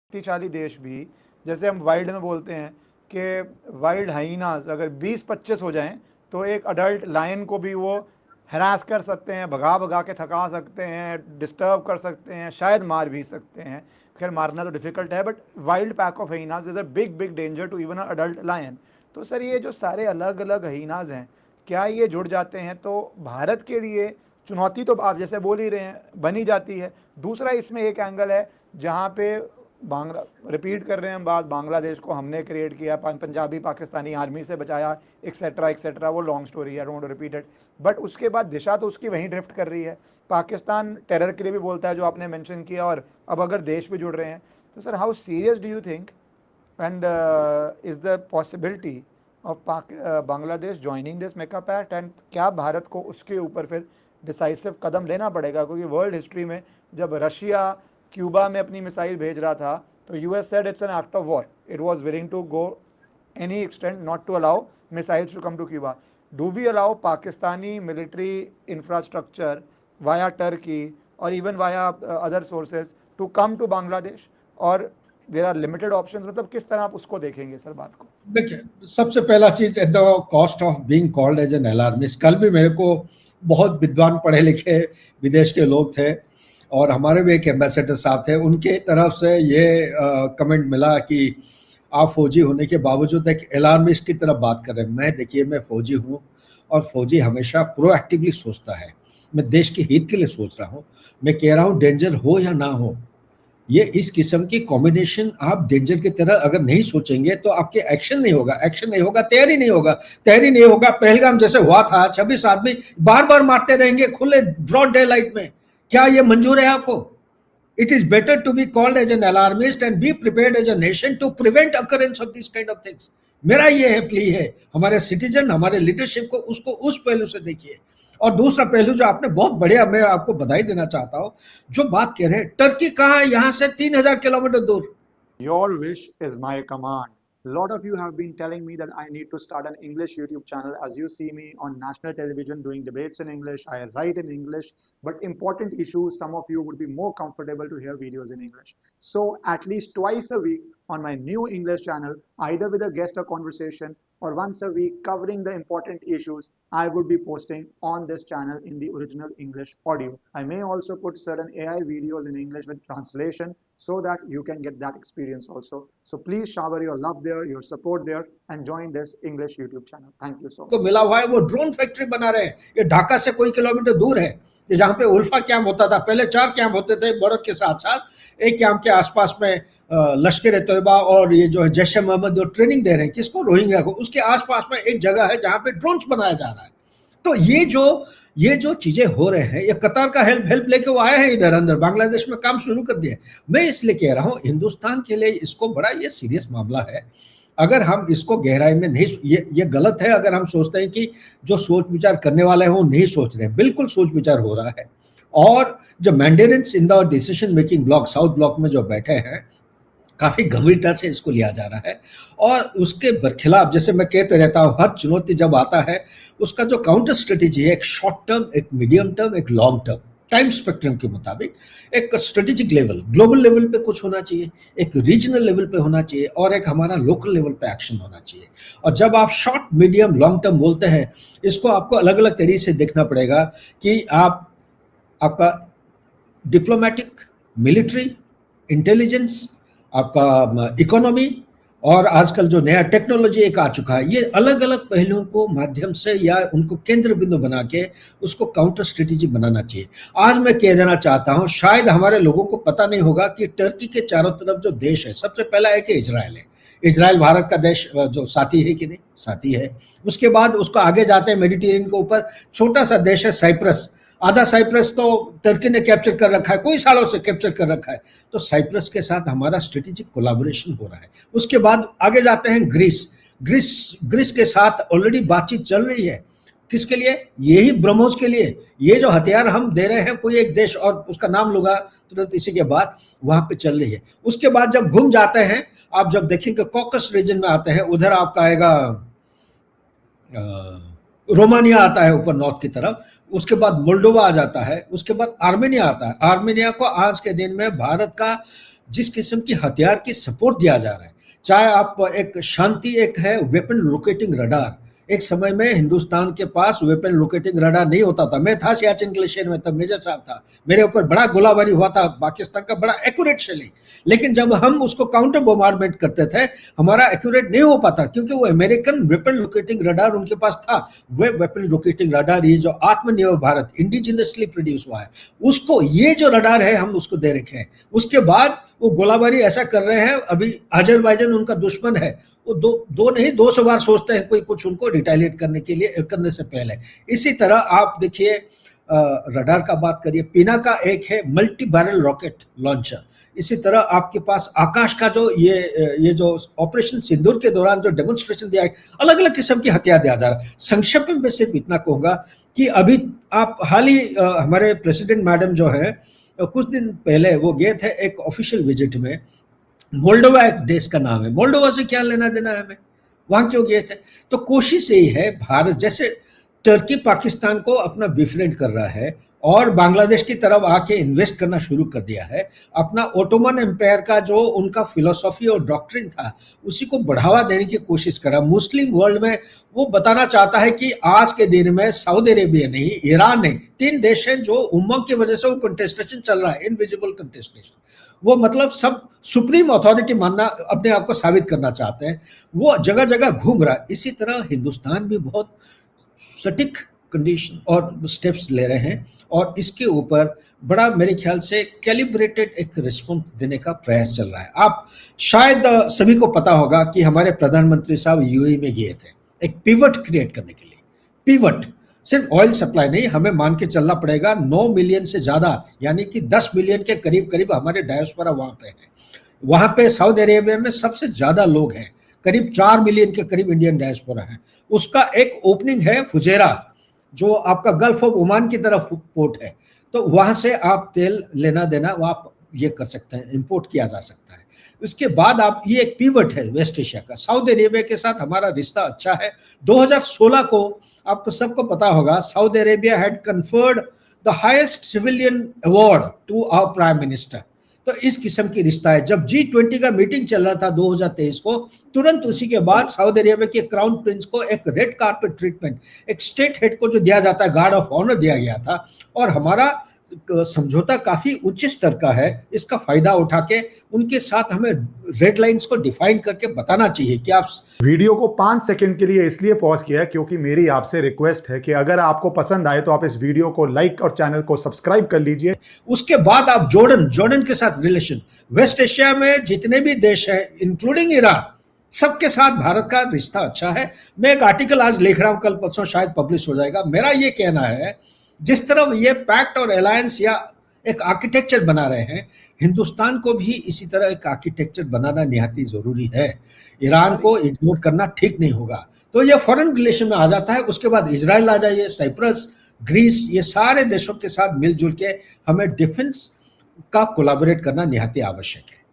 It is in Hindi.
शक्तिशाली देश भी, जैसे हम वाइल्ड में बोलते हैं कि वाइल्ड हाइनास अगर 20-25 हो जाएं तो एक अडल्ट लायन को भी वो हरास कर सकते हैं, भगा भगा के थका सकते हैं, डिस्टर्ब कर सकते हैं, शायद मार भी सकते हैं। खैर मारना तो डिफिकल्ट है, but wild pack of hyenas is a big big danger to even an adult lion. तो सर ये जो सारे अलग अलग हाइनास हैं, क्या ये जुड़ जाते हैं तो भारत के लिए चुनौती तो आप जैसे बोल ही रहे हैं बनी जाती है। दूसरा इसमें एक एंगल है जहाँ पे बांग्ला रिपीट कर रहे हैं हम बात, बांग्लादेश को हमने क्रिएट किया, पंजाबी पाकिस्तानी आर्मी से बचाया, एक्सेट्रा एक्सेट्रा, वो लॉन्ग स्टोरी है, डोंट रिपीट इट। बट उसके बाद दिशा तो उसकी वहीं ड्रिफ्ट कर रही है। पाकिस्तान टेरर के लिए भी बोलता है जो आपने मेंशन किया, और अब अगर देश भी जुड़ रहे हैं तो sir how serious do you think and is the possibility of Bangladesh joining this Mecca pact, and क्या भारत को उसके ऊपर फिर डिसाइसिव कदम लेना पड़ेगा? क्योंकि वर्ल्ड हिस्ट्री में जब रशिया क्यूबा में अपनी मिसाइल भेज रहा था तो US said it's an act of war, it was willing to go any extent not to allow missiles to come to Cuba. Do we allow Pakistani military infrastructure via Turkey और even via other sources to come to Bangladesh, और देर आर लिमिटेड ऑप्शंस? मतलब किस तरह आप उसको देखेंगे सर बात को? देखिए, सबसे पहला चीज, at the cost of being called as an alarmist, कल भी मेरे को बहुत विद्वान पढ़े लिखे विदेश के लोग थे और हमारे भी एक एम्बेसडर साहब थे, उनके तरफ से ये कमेंट मिला कि आप फौजी होने के बावजूद एक अलार्मिस्ट की तरफ बात कर रहे हैं। मैं, देखिए, मैं फौजी हूँ और फौजी हमेशा प्रोएक्टिवली सोचता है। मैं देश के हित के लिए सोच रहा हूँ। मैं कह रहा हूँ डेंजर हो या ना हो, ये इस किस्म की कॉम्बिनेशन, आप डेंजर की तरह अगर नहीं सोचेंगे तो आपके एक्शन नहीं होगा, एक्शन नहीं होगा, तैयारी नहीं होगा, तैयारी नहीं होगा। पहलगाम जैसे हुआ था, 26 आदमी बार बार मारते रहेंगे खुले ब्रॉड डे लाइट में, क्या ये मंजूर है आपको? It is better to be called as an alarmist and be prepared as a nation to prevent occurrence of this kind of things. मेरा ये है प्ली है हमारे सिटीजन, हमारे लीडरशिप को, उसको उस पहलू से देखिए। और दूसरा पहलू जो आपने बहुत बढ़िया, मैं आपको बधाई देना चाहता हूं, जो बात कह रहे हैं, टर्की कहाँ है यहाँ से 3000 किलोमीटर दूर। Your wish is my command. A lot of you have been telling me that I need to start an English YouTube channel. As you see me on national television doing debates in English, I write in English, but important issues, some of you would be more comfortable to hear videos in English. So at least twice a week on my new English channel, either with a guest or conversation, or once a week covering the important issues, I would be posting on this channel in the original English audio. I may also put certain AI videos in English with translation so that you can get that experience also. So please shower your love there, your support there, and join this English YouTube channel. Thank you so much. को मिला हुआ है, वो ड्रोन फैक्ट्री बना रहे हैं। ये ढाका से कोई किलोमीटर दूर है, जहाँ पे उल्फा कैंप होता था। पहले 4 कैंप होते थे बॉर्डर के साथ साथ। एक कैंप के आसपास में लश्कर ए तैयबा और ये जो है जैश ए मोहम्मद जो ट्रेनिंग दे रहे हैं, किसको? रोहिंग्या को। उसके आसपास में एक जगह है जहाँ पे ड्रोन्स बनाया जा रहा है। तो ये जो चीजें हो रहे हैं, ये कतार का हेल्प लेके वो आए हैं इधर अंदर, बांग्लादेश में काम शुरू कर दिया। मैं इसलिए कह रहा हूँ, हिंदुस्तान के लिए इसको बड़ा ये सीरियस मामला है। अगर हम इसको गहराई में नहीं, ये गलत है अगर हम सोचते हैं कि जो सोच विचार करने वाले हैं वो नहीं सोच रहे हैं। बिल्कुल सोच विचार हो रहा है। और जो mandarins in the decision making block, South Block में जो बैठे हैं, काफी गंभीरता से इसको लिया जा रहा है। और उसके बरखिलाफ, जैसे मैं कहते रहता हूँ, हर चुनौती जब आता है उसका जो काउंटर स्ट्रेटेजी है, एक शॉर्ट टर्म, एक मीडियम टर्म, एक लॉन्ग टर्म, टाइम स्पेक्ट्रम के मुताबिक एक स्ट्रेटेजिक लेवल, ग्लोबल लेवल पे कुछ होना चाहिए, एक रीजनल लेवल पे होना चाहिए, और एक हमारा लोकल लेवल पे एक्शन होना चाहिए। और जब आप शॉर्ट, मीडियम, लॉन्ग टर्म बोलते हैं, इसको आपको अलग अलग तरीके से देखना पड़ेगा कि आपका डिप्लोमेटिक, मिलिट्री, इंटेलिजेंस, आपका इकोनॉमी, और आजकल जो नया टेक्नोलॉजी एक आ चुका है, ये अलग अलग पहलुओं को माध्यम से या उनको केंद्र बिंदु बना के उसको काउंटर स्ट्रेटेजी बनाना चाहिए। आज मैं कह देना चाहता हूं, शायद हमारे लोगों को पता नहीं होगा कि टर्की के चारों तरफ जो देश है, सबसे पहला है कि इजराइल है। इजराइल भारत का देश जो साथी है कि नहीं? साथी है। उसके बाद उसको आगे जाते हैं मेडिटेरियन के ऊपर, छोटा सा देश है साइप्रस। आधा साइप्रस तो टर्की ने कैप्चर कर रखा है, कई सालों से कैप्चर कर रखा है। तो साइप्रस के साथ हमारा स्ट्रेटेजिक कोलैबोरेशन हो रहा है। उसके बाद आगे जाते हैं ग्रीस के साथ ऑलरेडी बातचीत चल रही है। किसके लिए? यही ब्रह्मोस के लिए। ये जो हथियार हम दे रहे हैं, कोई एक देश, और उसका नाम लूंगा तुरंत इसी के बाद, वहां पे चल रही है। उसके बाद जब घूम जाते हैं, आप जब देखेंगे कॉकस रीजन में आते हैं, उधर आपका आएगा रोमानिया आता है ऊपर नॉर्थ की तरफ। उसके बाद मोल्डोवा आ जाता है। उसके बाद आर्मेनिया आता है। आर्मेनिया को आज के दिन में भारत का जिस किस्म की हथियार की सपोर्ट दिया जा रहा है, चाहे आप एक शांति, एक है वेपन लोकेटिंग रडार। एक समय में हिंदुस्तान के पास वेपन लोकेटिंग रडार नहीं होता था। मैं था सियाचिन ग्लेशियर में, तब मेजर साहब था, मेरे ऊपर बड़ा गोलाबारी हुआ था पाकिस्तान का, बड़ा एक्यूरेट शेलिंग। लेकिन जब हम उसको काउंटर बोमारमेंट करते थे, हमारा एक्यूरेट नहीं हो पाता, क्योंकि वो अमेरिकन वेपन लोकेटिंग रडार उनके पास था। वे वेपन लोकेटिंग रडार, ये जो आत्मनिर्भर भारत इंडिजिनसली प्रोड्यूस हुआ है, उसको ये जो रडार है हम उसको दे रखे हैं। उसके बाद वो गोलाबारी ऐसा कर रहे हैं, अभी अजरबैजान उनका दुश्मन है, वो दो नहीं 200 बार सोचते हैं कोई कुछ उनको रिटेलिएट करने के लिए, करने से पहले। इसी तरह आप देखिए, रडार का बात करिए, पीना का एक है मल्टी बैरल रॉकेट लॉन्चर। इसी तरह आपके पास आकाश का जो ये जो ऑपरेशन सिंदूर के दौरान जो डेमोन्स्ट्रेशन दिया है, अलग अलग किस्म की हथियार दिया जा रहा है। संक्षेप में सिर्फ इतना कहूंगा कि अभी आप हाल ही हमारे प्रेसिडेंट मैडम जो है, कुछ दिन पहले वो गए थे एक ऑफिशियल विजिट में। मोल्डोवा एक देश का नाम है, मोल्डोवा से क्या लेना देना है हमें, वहां क्यों गए थे? तो कोशिश यही है, भारत जैसे टर्की पाकिस्तान को अपना बिफ्रेंड कर रहा है और बांग्लादेश की तरफ आके इन्वेस्ट करना शुरू कर दिया है, अपना ओटोमन एम्पायर का जो उनका फिलोसॉफी और डॉक्ट्रिन था उसी को बढ़ावा देने की कोशिश करा। मुस्लिम वर्ल्ड में वो बताना चाहता है कि आज के दिन में सऊदी अरेबिया नहीं, ईरान नहीं, 3 देश हैं जो उम्मत की वजह से वो कंटेस्टेशन चल रहा है, इनविजिबल कंटेस्टेशन। वो मतलब सब सुप्रीम अथॉरिटी मानना, अपने आप को साबित करना चाहते हैं, वो जगह जगह घूम रहा है। इसी तरह हिंदुस्तान भी बहुत सटीक कंडीशन और स्टेप्स ले रहे हैं और इसके ऊपर बड़ा मेरे ख्याल से कैलिब्रेटेड एक रिस्पॉन्स देने का प्रयास चल रहा है। आप शायद सभी को पता होगा कि हमारे प्रधानमंत्री साहब यूएई में गए थे एक पिवट क्रिएट करने के लिए। पिवट सिर्फ ऑयल सप्लाई नहीं, हमें मान के चलना पड़ेगा 9 मिलियन से ज्यादा, यानी कि 10 मिलियन के करीब करीब हमारे डायस्पोरा वहां पे है। वहां पे सऊदी अरेबिया में सबसे ज्यादा लोग हैं, करीब 4 मिलियन के करीब इंडियन डायस्पोरा है। उसका एक ओपनिंग है फुजेरा, जो आपका गल्फ ऑफ ओमान की तरफ पोर्ट है, तो वहां से आप तेल लेना देना वो आप ये कर सकते हैं, इंपोर्ट किया जा सकता है। उसके बाद आप, ये एक पिवट है वेस्ट एशिया का, सऊदी अरेबिया के साथ हमारा रिश्ता अच्छा है। 2016 को आपको सबको पता होगा, Saudi Arabia had conferred the highest civilian award to our prime minister. तो इस किस्म की रिश्ता है। जब G20 का मीटिंग चल रहा था 2023 को, तुरंत उसी के बाद सऊदी अरेबिया के क्राउन प्रिंस को एक रेड कार्पेट ट्रीटमेंट, एक स्टेट हेड को जो दिया जाता है, गार्ड ऑफ ऑनर दिया गया था। और हमारा समझौता काफी उच्च स्तर का है। इसका फायदा उठा के उनके साथ हमें रेड लाइंस को डिफाइन करके बताना चाहिए कि आप। वीडियो को 5 सेकंड के लिए इसलिए पॉज किया क्योंकि मेरी आपसे रिक्वेस्ट है कि अगर आपको पसंद आए तो आप इस वीडियो को लाइक और चैनल को सब्सक्राइब कर लीजिए। उसके बाद आप जॉर्डन के साथ रिलेशन, वेस्ट एशिया में जितने भी देश हैं इंक्लूडिंग ईरान, सबके साथ भारत का रिश्ता अच्छा है। मैं एक आर्टिकल आज लिख रहा हूं, कल परसों शायद पब्लिश हो जाएगा। मेरा ये कहना है, जिस तरह ये पैक्ट और अलायंस या एक आर्किटेक्चर बना रहे हैं, हिंदुस्तान को भी इसी तरह एक आर्किटेक्चर बनाना निहायती जरूरी है। ईरान को इग्नोर करना ठीक नहीं होगा। तो ये फॉरेन रिलेशन में आ जाता है। उसके बाद इजराइल आ जाइए, साइप्रस, ग्रीस, ये सारे देशों के साथ मिलजुल के हमें डिफेंस का कोलैबोरेट करना निहायती आवश्यक है।